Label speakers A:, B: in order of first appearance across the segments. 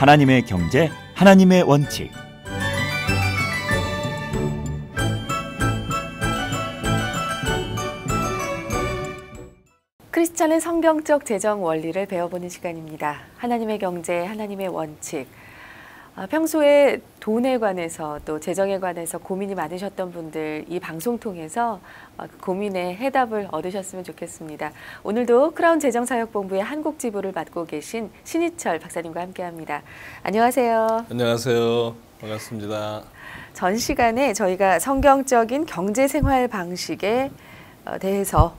A: 하나님의 경제, 하나님의 원칙.
B: 크리스찬의 성경적 재정 원리를 배워보는 시간입니다. 하나님의 경제, 하나님의 원칙. 평소에 돈에 관해서 또 재정에 관해서 고민이 많으셨던 분들 이 방송 통해서 고민의 해답을 얻으셨으면 좋겠습니다. 오늘도 크라운 재정사역본부의 한국지부를 맡고 계신 신희철 박사님과 함께합니다. 안녕하세요.
C: 안녕하세요. 반갑습니다.
B: 전 시간에 저희가 성경적인 경제생활 방식에 대해서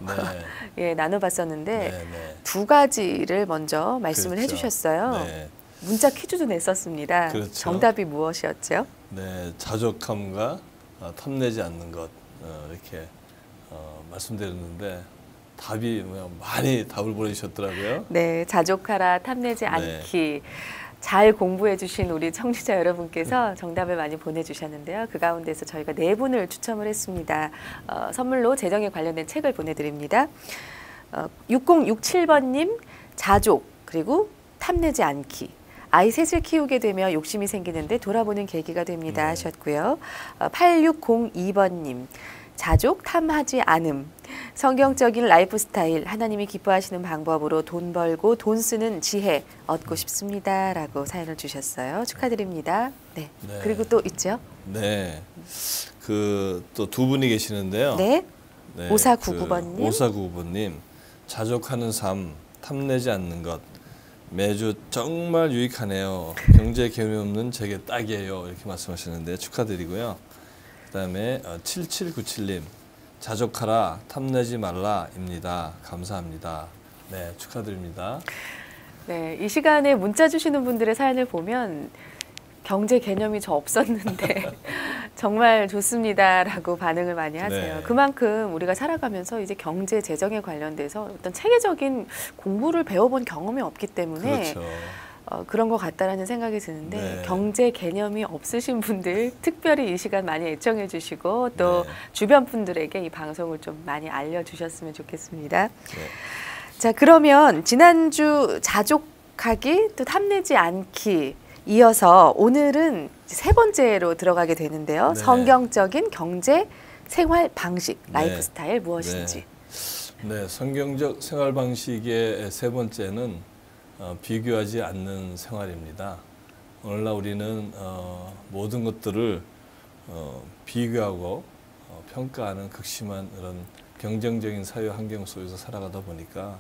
B: 예, 나눠봤었는데 두 가지를 먼저 말씀을 해주셨어요. 네. 문자 퀴즈도 냈었습니다.
C: 그렇죠.
B: 정답이 무엇이었죠?
C: 네, 자족함과 탐내지 않는 것 이렇게 말씀드렸는데 답이 많이 답을 보내주셨더라고요.
B: 네, 자족하라 탐내지 않기. 잘 공부해 주신 우리 청취자 여러분께서 정답을 많이 보내주셨는데요. 그 가운데서 저희가 4분을 추첨을 했습니다. 선물로 재정에 관련된 책을 보내드립니다. 6067번님 자족 그리고 탐내지 않기. 아이 셋을 키우게 되며 욕심이 생기는데 돌아보는 계기가 됩니다 하셨고요. 8602번님 자족 탐하지 않음. 성경적인 라이프 스타일, 하나님이 기뻐하시는 방법으로 돈 벌고 돈 쓰는 지혜 얻고 싶습니다 라고 사연을 주셨어요. 축하드립니다. 네. 그리고 또 있죠?
C: 네. 그 또 두 분이 계시는데요.
B: 네. 5499번님.
C: 5499번님 자족하는 삶, 탐내지 않는 것. 매주 정말 유익하네요. 경제 개념이 없는 제게 딱이에요. 이렇게 말씀하시는데 축하드리고요. 그다음에 7797님 자족하라 탐내지 말라입니다. 감사합니다. 네, 축하드립니다.
B: 네, 이 시간에 문자 주시는 분들의 사연을 보면 경제 개념이 저 없었는데 정말 좋습니다라고 반응을 많이 하세요.
C: 네.
B: 그만큼 우리가 살아가면서 이제 경제 재정에 관련돼서 어떤 체계적인 공부를 배워본 경험이 없기 때문에
C: 그렇죠.
B: 그런 것 같다라는 생각이 드는데 경제 개념이 없으신 분들 특별히 이 시간 많이 애청해 주시고 또 주변 분들에게 이 방송을 좀 많이 알려주셨으면 좋겠습니다. 자, 그러면 지난주 자족하기 또 탐내지 않기 이어서 오늘은 세 번째로 들어가게 되는데요. 성경적인 경제 생활 방식, 라이프 스타일 무엇인지.
C: 네, 성경적 생활 방식의 세 번째는 비교하지 않는 생활입니다. 오늘날 우리는 모든 것들을 비교하고 평가하는 극심한 그런 경쟁적인 사회 환경 속에서 살아가다 보니까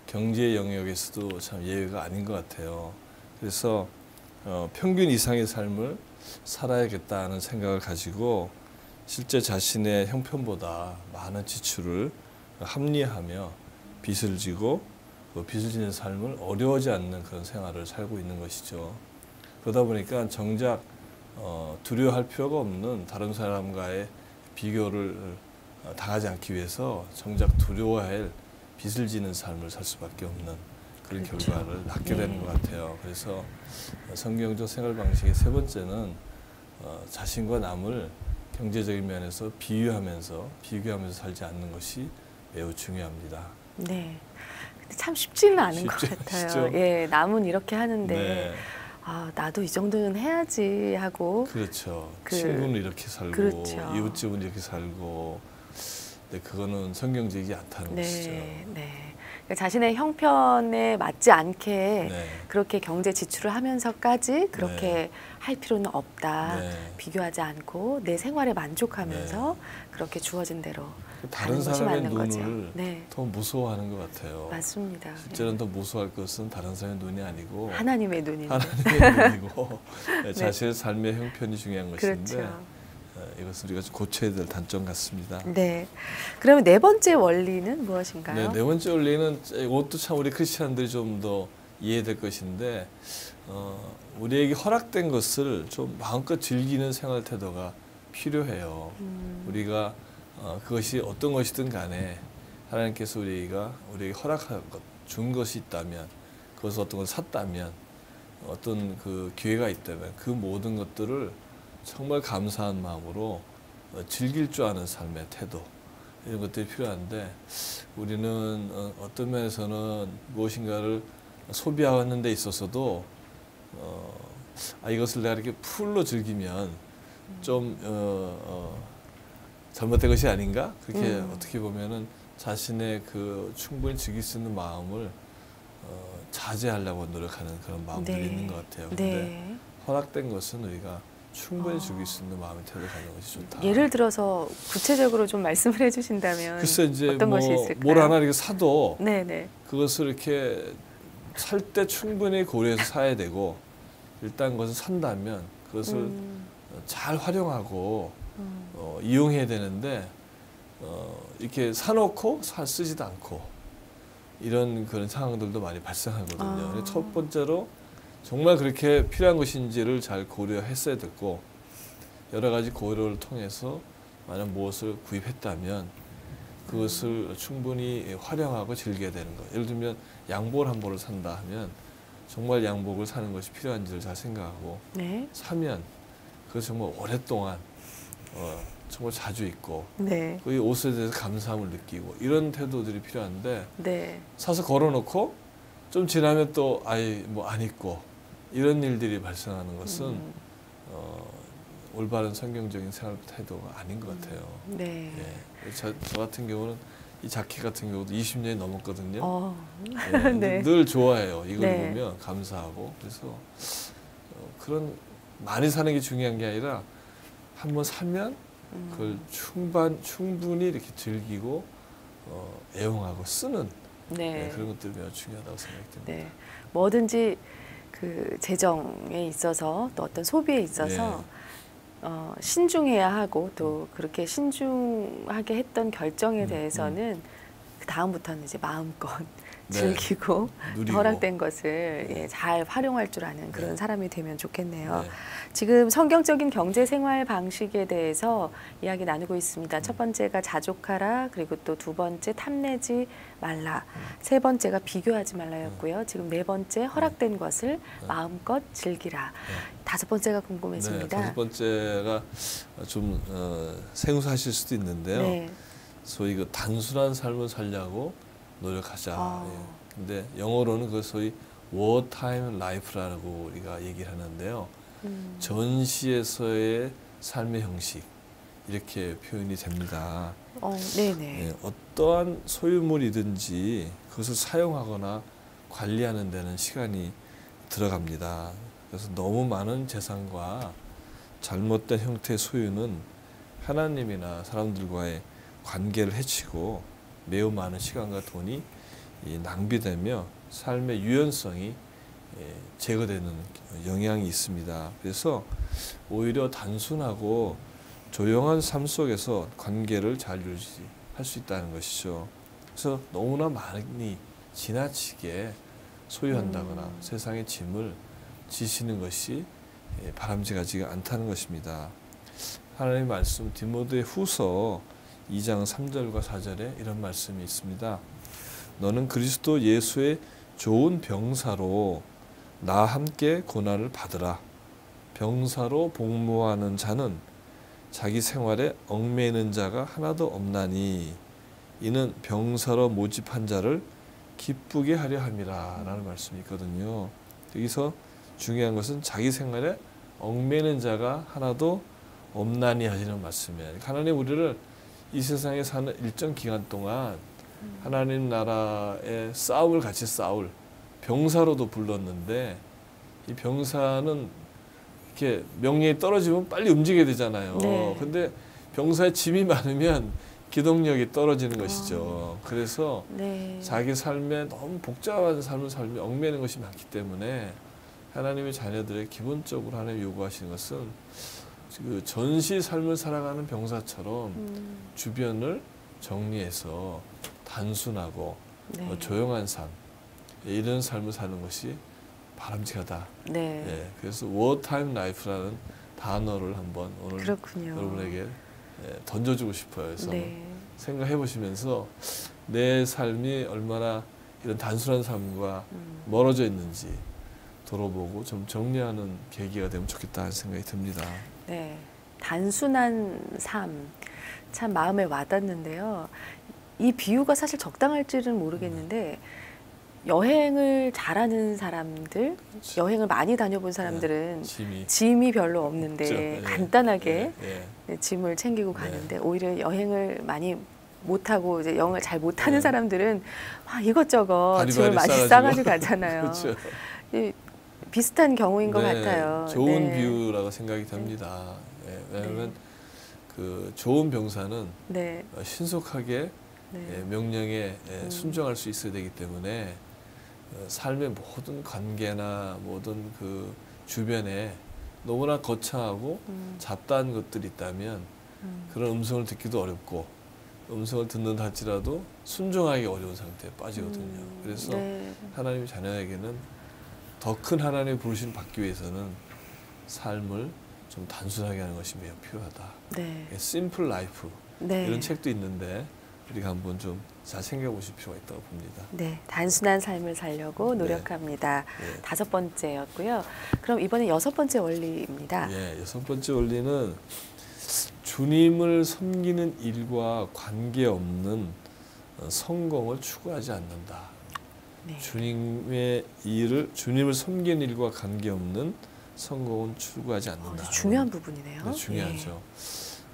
C: 경제 영역에서도 참 예외가 아닌 것 같아요. 그래서 평균 이상의 삶을 살아야겠다는 생각을 가지고 실제 자신의 형편보다 많은 지출을 합리화하며 빚을 지고 그 빚을 지는 삶을 어려워하지 않는 그런 생활을 살고 있는 것이죠. 그러다 보니까 정작 두려워할 필요가 없는 다른 사람과의 비교를 당하지 않기 위해서 정작 두려워할 빚을 지는 삶을 살 수밖에 없는 그런 결과를 낳게 되는 것 같아요. 그래서 성경적 생활 방식의 세 번째는 자신과 남을 경제적인 면에서 비교하면서 살지 않는 것이 매우 중요합니다.
B: 네. 근데 참 쉽지는 않은 것 같아요.
C: 쉽죠?
B: 예, 남은 이렇게 하는데 나도 이 정도는 해야지 하고.
C: 그렇죠. 친구는 이렇게 살고 이웃집은 이렇게 살고. 근데 그거는 성경적이지 않다는 것이죠.
B: 네. 자신의 형편에 맞지 않게 그렇게 경제 지출을 하면서까지 그렇게 할 필요는 없다. 비교하지 않고 내 생활에 만족하면서 그렇게 주어진 대로
C: 다른
B: 가는 것이
C: 사람의
B: 맞는 거죠.
C: 눈을 더 무서워하는 것 같아요.
B: 맞습니다.
C: 실제로는 더 무서워할 것은 다른 사람의 눈이 아니고
B: 하나님의 눈인데.
C: 하나님의 눈이고 자신의 삶의 형편이 중요한 것인데
B: 그렇죠.
C: 이것을 우리가 좀 고쳐야 될 단점 같습니다.
B: 네. 그러면 네 번째 원리는 무엇인가요?
C: 네 번째 원리는 이것도 참 우리 크리스찬들이 좀 더 이해될 것인데 우리에게 허락된 것을 좀 마음껏 즐기는 생활 태도가 필요해요. 우리가 그것이 어떤 것이든 간에 하나님께서 우리에게 허락한 것, 준 것이 있다면 그것을 어떤 걸 샀다면 어떤 그 기회가 있다면 그 모든 것들을 정말 감사한 마음으로 즐길 줄 아는 삶의 태도 이런 것들이 필요한데 우리는 어떤 면에서는 무엇인가를 소비하는 데 있어서도 이것을 내가 이렇게 풀로 즐기면 좀 잘못된 것이 아닌가? 그렇게 어떻게 보면은 자신의 그 충분히 즐길 수 있는 마음을 자제하려고 노력하는 그런 마음들이
B: 네.
C: 있는 것 같아요. 근데
B: 네.
C: 허락된 것은 우리가 충분히 즐길 수 있는 마음의 태도를 가지는 것이 좋다.
B: 예를 들어서 구체적으로 좀 말씀을 해주신다면
C: 글쎄 이제
B: 어떤 것이 있을까요?
C: 뭘 하나 이렇게 사도
B: 네네.
C: 그것을 이렇게 살 때 충분히 고려해서 사야 되고 일단 그것을 산다면 그것을 잘 활용하고 이용해야 되는데 이렇게 사놓고 쓰지도 않고 이런 그런 상황들도 많이 발생하거든요. 그래서 첫 번째로 정말 그렇게 필요한 것인지를 잘 고려했어야 됐고 여러 가지 고려를 통해서 만약 무엇을 구입했다면 그것을 충분히 활용하고 즐겨야 되는 것. 예를 들면 양복을 한 벌을 산다 하면 정말 양복을 사는 것이 필요한지를 잘 생각하고
B: 네.
C: 사면 그것을 정말 오랫동안 정말 자주 입고
B: 네.
C: 그 옷에 대해서 감사함을 느끼고 이런 태도들이 필요한데
B: 네.
C: 사서 걸어놓고 좀 지나면 또 뭐 안 입고 이런 일들이 발생하는 것은 올바른 성경적인 생활 태도가 아닌 것 같아요.
B: 네.
C: 예. 저 같은 경우는 이 자켓 같은 경우도 20년이 넘었거든요.
B: 네.
C: 네. 늘 좋아해요. 이걸
B: 네.
C: 보면 감사하고 그래서 그런 많이 사는 게 중요한 게 아니라 한번 사면 그걸 충분히 이렇게 즐기고 애용하고 쓰는
B: 네.
C: 그런 것들이 매우 중요하다고 생각이 듭니다.
B: 네. 뭐든지 그 재정에 있어서 또 어떤 소비에 있어서 신중해야 하고 또 그렇게 신중하게 했던 결정에 대해서는 그 다음부터는 이제 마음껏 즐기고
C: 누리고.
B: 허락된 것을 잘 활용할 줄 아는 그런 사람이 되면 좋겠네요.
C: 네.
B: 지금 성경적인 경제 생활 방식에 대해서 이야기 나누고 있습니다. 첫 번째가 자족하라, 그리고 또 두 번째 탐내지 말라, 세 번째가 비교하지 말라였고요. 지금 네 번째 허락된 것을 마음껏 즐기라. 다섯 번째가 궁금해집니다.
C: 네, 다섯 번째가 좀 생소하실 수도 있는데요.
B: 네.
C: 소위 그 단순한 삶을 살려고 노력하자. 근데 영어로는 그 소위 wartime life라고 우리가 얘기를 하는데요. 전시에서의 삶의 형식 이렇게 표현이 됩니다.
B: 네네.
C: 네, 어떠한 소유물이든지 그것을 사용하거나 관리하는 데는 시간이 들어갑니다. 그래서 너무 많은 재산과 잘못된 형태의 소유는 하나님이나 사람들과의 관계를 해치고 매우 많은 시간과 돈이 낭비되며 삶의 유연성이 제거되는 영향이 있습니다. 그래서 오히려 단순하고 조용한 삶 속에서 관계를 잘 유지할 수 있다는 것이죠. 그래서 너무나 많이 지나치게 소유한다거나 세상의 짐을 지시는 것이 바람직하지가 않다는 것입니다. 하나님의 말씀 디모데 후서 2장 3절과 4절에 이런 말씀이 있습니다. 너는 그리스도 예수의 좋은 병사로 나와 함께 고난을 받으라. 병사로 복무하는 자는 자기 생활에 얽매이는 자가 하나도 없나니 이는 병사로 모집한 자를 기쁘게 하려 함이라 라는 말씀이 있거든요. 여기서 중요한 것은 자기 생활에 얽매이는 자가 하나도 없나니 하시는 말씀이에요. 하나님 우리를 이 세상에 사는 일정 기간 동안 하나님 나라의 싸움을 같이 싸울 병사로도 불렀는데 이 병사는 이렇게 명령이 떨어지면 빨리 움직여야 되잖아요.
B: 네.
C: 근데 병사의 짐이 많으면 기동력이 떨어지는 것이죠. 그래서 자기 삶에 너무 복잡한 삶을 살며 얽매이는 것이 많기 때문에 하나님의 자녀들의 기본적으로 하나님 요구하시는 것은 그 전시 삶을 살아가는 병사처럼 주변을 정리해서 단순하고 조용한 삶, 이런 삶을 사는 것이 바람직하다. 예, 그래서 wartime life라는 단어를 한번 오늘
B: 그렇군요.
C: 여러분에게 던져주고 싶어요. 그래서 생각해 보시면서 내 삶이 얼마나 이런 단순한 삶과 멀어져 있는지 돌아보고 좀 정리하는 계기가 되면 좋겠다는 생각이 듭니다.
B: 네, 단순한 삶, 참 마음에 와닿는데요. 이 비유가 사실 적당할지는 모르겠는데 여행을 잘하는 사람들,
C: 그렇죠.
B: 여행을 많이 다녀본 사람들은
C: 짐이
B: 짐이 별로 없는데
C: 없죠. 예.
B: 간단하게
C: 예.
B: 짐을 챙기고
C: 네.
B: 가는데 오히려 여행을 많이 못하고 이제 영어를 잘 못하는
C: 네.
B: 사람들은 이것저것
C: 바리바리
B: 짐을 많이 싸가지고 가잖아요.
C: 그렇죠.
B: 이 비슷한 경우인 것
C: 네,
B: 같아요.
C: 좋은
B: 네.
C: 비유라고 생각이 됩니다. 왜냐하면 그 좋은 병사는
B: 네.
C: 신속하게
B: 네.
C: 명령에 순종할 수 있어야 되기 때문에 삶의 모든 관계나 모든 그 주변에 너무나 거창하고 잡다한 것들이 있다면 그런 음성을 듣기도 어렵고 음성을 듣는다 할지라도 순종하기 어려운 상태에 빠지거든요. 그래서
B: 네.
C: 하나님의 자녀에게는 더 큰 하나님의 부르심을 받기 위해서는 삶을 좀 단순하게 하는 것이 매우 필요하다.
B: 네.
C: 심플 라이프
B: 네.
C: 이런 책도 있는데 우리가 한번 좀 잘 생각해보실 필요가 있다고 봅니다.
B: 네, 단순한 삶을 살려고 노력합니다.
C: 네.
B: 5번째였고요. 그럼 이번에 6번째 원리입니다.
C: 예, 6번째 원리는 주님을 섬기는 일과 관계없는 성공을 추구하지 않는다.
B: 네.
C: 주님을 섬기는 일과 관계없는 성공은 추구하지 않는다.
B: 중요한 부분이네요.
C: 네, 중요하죠.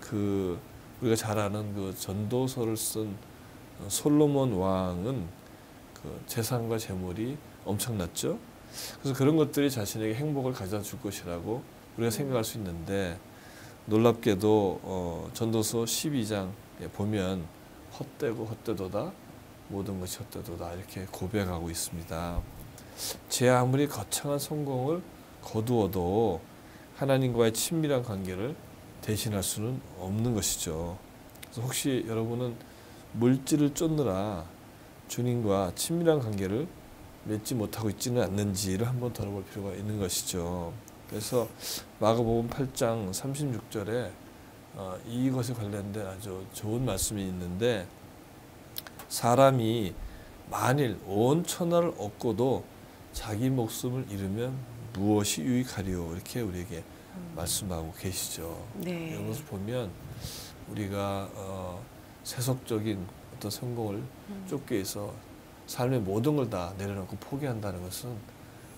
C: 그 우리가 잘 아는 그 전도서를 쓴 솔로몬 왕은 그 재산과 재물이 엄청났죠. 그래서 그런 것들이 자신에게 행복을 가져다 줄 것이라고 우리가 생각할 수 있는데 놀랍게도 전도서 12장에 보면 헛되고 헛되도다 모든 것이 헛되도다 이렇게 고백하고 있습니다. 제 아무리 거창한 성공을 거두어도 하나님과의 친밀한 관계를 대신할 수는 없는 것이죠. 그래서 혹시 여러분은 물질을 쫓느라 주님과 친밀한 관계를 맺지 못하고 있지는 않는지를 한번 돌아볼 필요가 있는 것이죠. 그래서 마가복음 8장 36절에 이것에 관련된 아주 좋은 말씀이 있는데 사람이 만일 온 천하를 얻고도 자기 목숨을 잃으면 무엇이 유익하리요 이렇게 우리에게 말씀하고 계시죠.
B: 네.
C: 이런 것을 보면 우리가 세속적인 어떤 성공을 쫓기 위해서 삶의 모든 걸 다 내려놓고 포기한다는 것은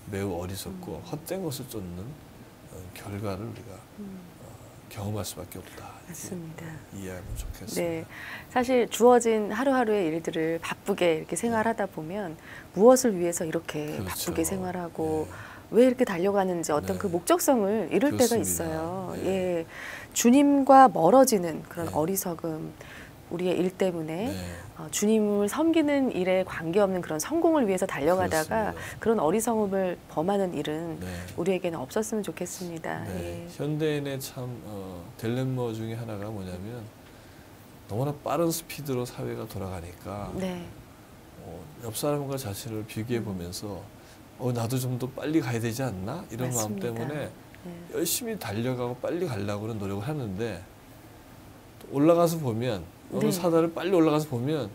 C: 매우 어리석고 헛된 것을 쫓는 결과를 우리가 경험할 수밖에 없다.
B: 맞습니다.
C: 이해하면 좋겠습니다.
B: 네, 사실 주어진 하루하루의 일들을 바쁘게 이렇게 생활하다 보면 무엇을 위해서 이렇게
C: 그렇죠.
B: 바쁘게 생활하고
C: 네.
B: 왜 이렇게 달려가는지 어떤
C: 네.
B: 그 목적성을 잃을 때가
C: 그렇습니다.
B: 있어요.
C: 네.
B: 예, 주님과 멀어지는 그런
C: 네.
B: 어리석음, 우리의 일 때문에
C: 네.
B: 주님을 섬기는 일에 관계없는 그런 성공을 위해서 달려가다가
C: 그렇습니다.
B: 그런 어리석음을 범하는 일은
C: 네.
B: 우리에게는 없었으면 좋겠습니다.
C: 네.
B: 예.
C: 현대인의 참 딜레마 중에 하나가 뭐냐면 너무나 빠른 스피드로 사회가 돌아가니까
B: 네.
C: 옆 사람과 자신을 비교해 보면서 나도 좀 더 빨리 가야 되지 않나 이런
B: 맞습니다.
C: 마음 때문에
B: 네.
C: 열심히 달려가고 빨리 가려고는 노력을 하는데 올라가서 보면 어느
B: 네.
C: 사다를 빨리 올라가서 보면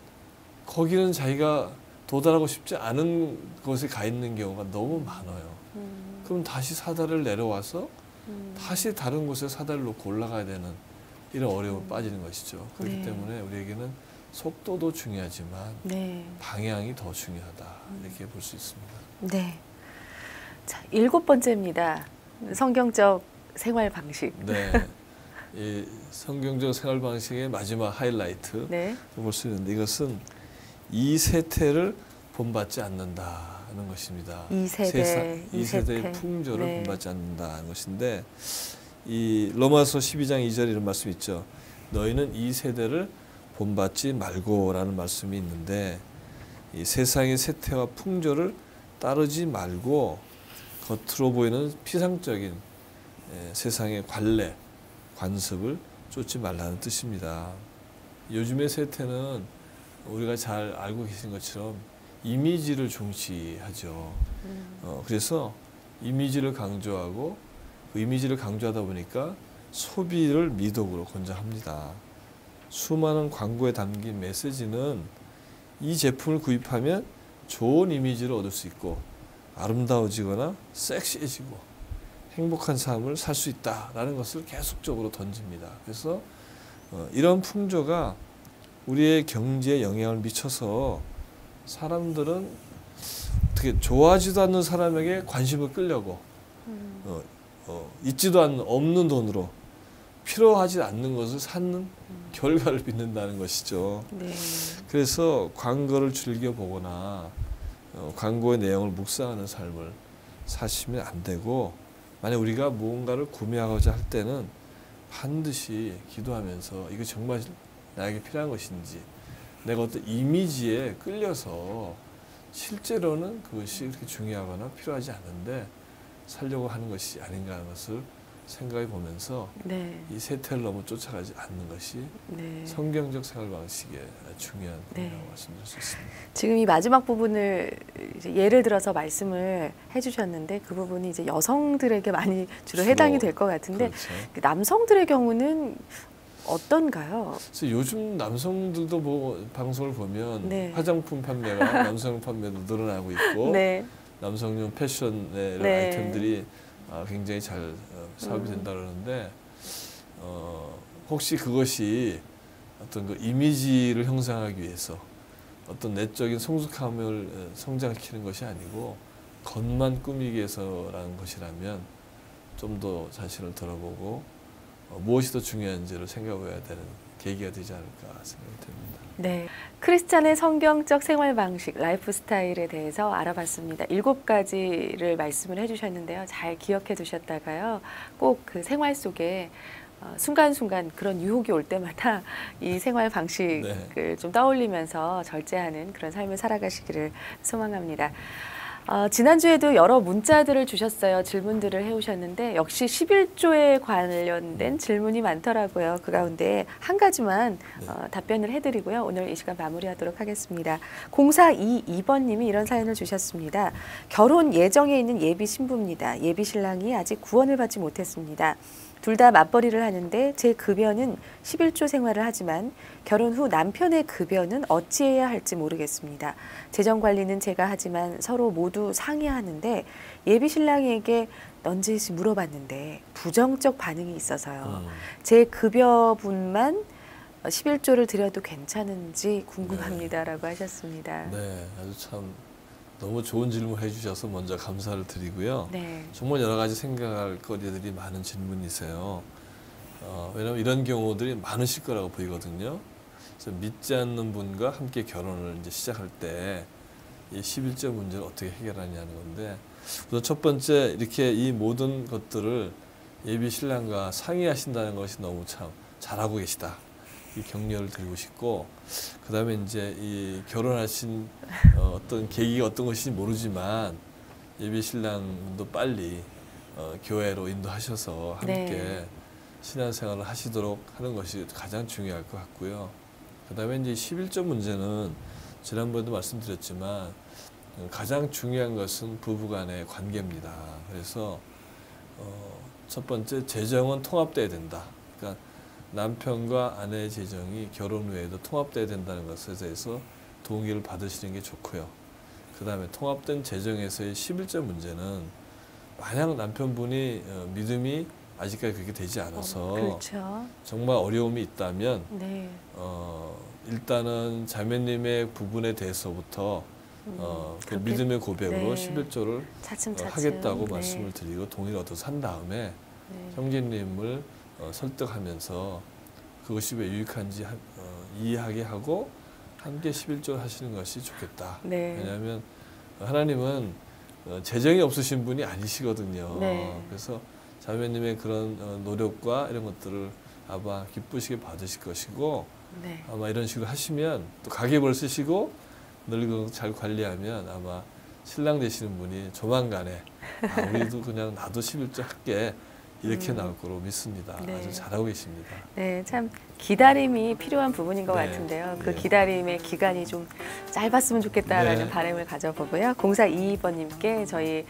C: 거기는 자기가 도달하고 싶지 않은 곳에 가 있는 경우가 너무 많아요. 그럼 다시 사다를 내려와서 다시 다른 곳에 사다를 놓고 올라가야 되는 이런 어려움에 빠지는 것이죠. 그렇기
B: 네.
C: 때문에 우리에게는 속도도 중요하지만
B: 네.
C: 방향이 더 중요하다 이렇게 볼 수 있습니다.
B: 네. 자, 7번째입니다. 성경적 생활 방식.
C: 네, 이 성경적 생활 방식의 마지막 하이라이트
B: 네.
C: 볼 수 있는데 이것은 이 세태를 본받지 않는다는 것입니다.
B: 이 세대,
C: 이 세대의 풍조를
B: 네.
C: 본받지 않는다는 것인데 이 로마서 12장 2절에 이런 말씀이 있죠. 너희는 이 세대를 본받지 말고라는 말씀이 있는데 이 세상의 세태와 풍조를 따르지 말고 겉으로 보이는 피상적인 세상의 관례, 관습을 쫓지 말라는 뜻입니다. 요즘의 세태는 우리가 잘 알고 계신 것처럼 이미지를 중시하죠. 그래서 이미지를 강조하고 그 이미지를 강조하다 보니까 소비를 미덕으로 권장합니다. 수많은 광고에 담긴 메시지는 이 제품을 구입하면 좋은 이미지를 얻을 수 있고 아름다워지거나 섹시해지고 행복한 삶을 살 수 있다라는 것을 계속적으로 던집니다. 그래서 이런 풍조가 우리의 경제에 영향을 미쳐서 사람들은 어떻게 좋아하지도 않는 사람에게 관심을 끌려고 있지도 않는 없는 돈으로 필요하지 않는 것을 사는 결과를 빚는다는 것이죠.
B: 네.
C: 그래서 광고를 즐겨보거나 광고의 내용을 묵상하는 삶을 사시면 안 되고, 만약 우리가 무언가를 구매하고자 할 때는 반드시 기도하면서 이거 정말 나에게 필요한 것인지, 내가 어떤 이미지에 끌려서 실제로는 그것이 그렇게 중요하거나 필요하지 않은데 살려고 하는 것이 아닌가 하는 것을 생각해 보면서
B: 네.
C: 이 세태를 너무 쫓아가지 않는 것이
B: 네.
C: 성경적 생활 방식의 중요한
B: 네.
C: 부분이라고 말씀드릴 수 있습니다.
B: 지금 이 마지막 부분을 이제 예를 들어서 말씀을 해주셨는데 그 부분이 이제 여성들에게 많이 주로 해당이 될 것 같은데
C: 그렇죠.
B: 남성들의 경우는 어떤가요?
C: 그래서 요즘 남성들도 뭐 방송을 보면
B: 네.
C: 화장품 판매가 남성 판매도 늘어나고 있고
B: 네.
C: 남성용 패션의
B: 네.
C: 아이템들이 굉장히 잘 사업이 된다 그러는데 혹시 그것이 어떤 그 이미지를 형성하기 위해서 어떤 내적인 성숙함을 성장시키는 것이 아니고 겉만 꾸미기 위해서라는 것이라면 좀 더 자신을 돌아보고 무엇이 더 중요한지를 생각해야 되는 계기가 되지 않을까 생각이 됩니다.
B: 네, 크리스찬의 성경적 생활 방식, 라이프 스타일에 대해서 알아봤습니다. 7가지를 말씀을 해주셨는데요. 잘 기억해 두셨다가요. 꼭 그 생활 속에 순간순간 그런 유혹이 올 때마다 이 생활 방식을
C: 네.
B: 좀 떠올리면서 절제하는 그런 삶을 살아가시기를 소망합니다. 지난주에도 여러 문자들을 주셨어요. 질문들을 해오셨는데 역시 11조에 관련된 질문이 많더라고요. 그 가운데 한 가지만 답변을 해드리고요. 오늘 이 시간 마무리하도록 하겠습니다. 0422번님이 이런 사연을 주셨습니다. 결혼 예정에 있는 예비 신부입니다. 예비 신랑이 아직 구원을 받지 못했습니다. 둘 다 맞벌이를 하는데 제 급여는 11조 생활을 하지만 결혼 후 남편의 급여는 어찌해야 할지 모르겠습니다. 재정 관리는 제가 하지만 서로 모두 상의하는데 예비 신랑에게 넌지시 물어봤는데 부정적 반응이 있어서요. 제 급여분만 11조를 드려도 괜찮은지 궁금합니다라고 하셨습니다.
C: 네, 아주 참 너무 좋은 질문 해주셔서 먼저 감사를 드리고요.
B: 네.
C: 정말 여러 가지 생각할 거리들이 많은 질문이세요. 왜냐하면 이런 경우들이 많으실 거라고 보이거든요. 그래서 믿지 않는 분과 함께 결혼을 이제 시작할 때 이 11조 문제를 어떻게 해결하냐는 건데, 우선 첫 번째 이렇게 이 모든 것들을 예비 신랑과 상의하신다는 것이 너무 참 잘하고 계시다. 이 격려를 드리고 싶고, 그 다음에 이제 이 결혼하신 어떤 계기가 어떤 것인지 모르지만 예비 신랑도 빨리 교회로 인도하셔서 함께
B: 네.
C: 신앙생활을 하시도록 하는 것이 가장 중요할 것 같고요. 그 다음에 이제 11조 문제는 지난번에도 말씀드렸지만 가장 중요한 것은 부부간의 관계입니다. 그래서 첫 번째, 재정은 통합돼야 된다. 그러니까 남편과 아내의 재정이 결혼 후에도 통합돼야 된다는 것에 대해서 동의를 받으시는 게 좋고요. 그 다음에 통합된 재정에서의 11조 문제는 만약 남편분이 믿음이 아직까지 그렇게 되지 않아서
B: 그렇죠.
C: 정말 어려움이 있다면
B: 네.
C: 일단은 자매님의 부분에 대해서부터 그 믿음의 고백으로
B: 네.
C: 11조를
B: 차츰차츰
C: 하겠다고
B: 네.
C: 말씀을 드리고 동의를 얻어서 한 다음에
B: 네.
C: 형제님을 설득하면서 그것이 왜 유익한지 이해하게 하고 함께 11조 하시는 것이 좋겠다.
B: 네.
C: 왜냐하면 하나님은 재정이 없으신 분이 아니시거든요.
B: 네.
C: 그래서 자매님의 그런 노력과 이런 것들을 아마 기쁘시게 받으실 것이고,
B: 네.
C: 아마 이런 식으로 하시면 또 가계부를 쓰시고 늘 잘 관리하면 아마 신랑 되시는 분이 조만간에 우리도 그냥 나도 11조 할게 이렇게 나올 거로 믿습니다.
B: 네.
C: 아주 잘하고 계십니다.
B: 네, 참 기다림이 필요한 부분인 것
C: 네.
B: 같은데요. 그
C: 네.
B: 기다림의 기간이 좀 짧았으면 좋겠다라는
C: 네.
B: 바람을 가져보고요. 0422번님께 저희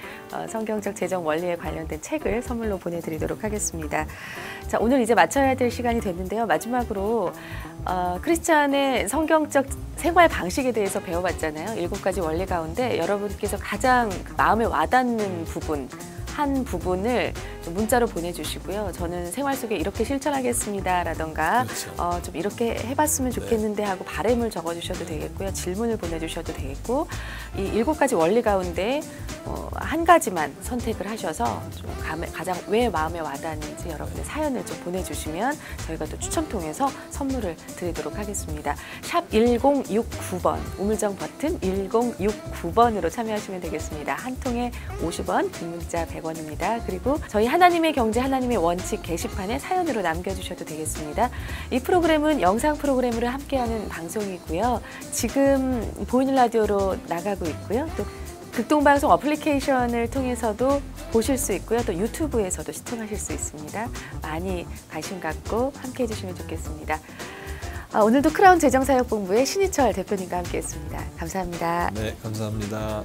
B: 성경적 재정 원리에 관련된 책을 선물로 보내드리도록 하겠습니다. 자, 오늘 이제 마쳐야 될 시간이 됐는데요. 마지막으로 크리스찬의 성경적 생활 방식에 대해서 배워봤잖아요. 7가지 원리 가운데 여러분께서 가장 마음에 와닿는 부분 한 부분을 좀 문자로 보내주시고요. 저는 생활 속에 이렇게 실천하겠습니다라던가
C: 그렇죠.
B: 좀 이렇게 해봤으면 좋겠는데 하고 바람을 적어주셔도 되겠고요. 질문을 보내주셔도 되겠고 이 7가지 원리 가운데 한 가지만 선택을 하셔서 좀 가장 왜 마음에 와닿는지 여러분의 사연을 좀 보내주시면 저희가 또 추첨 통해서 선물을 드리도록 하겠습니다. 샵 1069번 우물정 버튼 1069번으로 참여하시면 되겠습니다. 한 통에 50원, 긴 문자 100원입니다. 그리고 저희 하나님의 경제 하나님의 원칙 게시판에 사연으로 남겨주셔도 되겠습니다. 이 프로그램은 영상 프로그램으로 함께하는 방송이고요. 지금 보이는 라디오로 나가고 있고요. 또 극동방송 어플리케이션을 통해서도 보실 수 있고요. 또 유튜브에서도 시청하실 수 있습니다. 많이 관심 갖고 함께해 주시면 좋겠습니다. 오늘도 크라운 재정사역본부의 신희철 대표님과 함께했습니다. 감사합니다.
C: 네, 감사합니다.